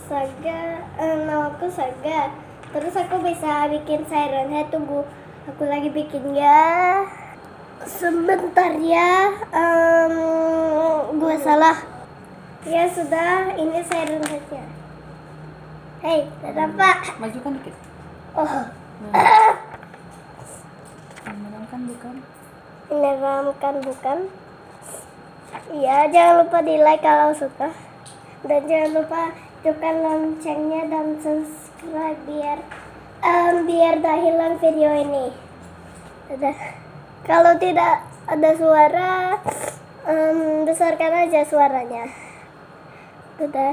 Saga, namaku Saga. Terus aku bisa bikin Siren Head. Tunggu, aku lagi bikin ya. Sebentar ya. Gue salah. Ya sudah, ini Siren Head-nya. Hei, kenapa? Majukan dikit. Oh, Menyenangkan bukan? menyeramkan bukan? Iya, jangan lupa di like kalau suka. Dan jangan lupa tekan loncengnya dan subscribe biar tak hilang video ini. Dadah. Kalau tidak ada suara, besarkan aja suaranya. Dadah.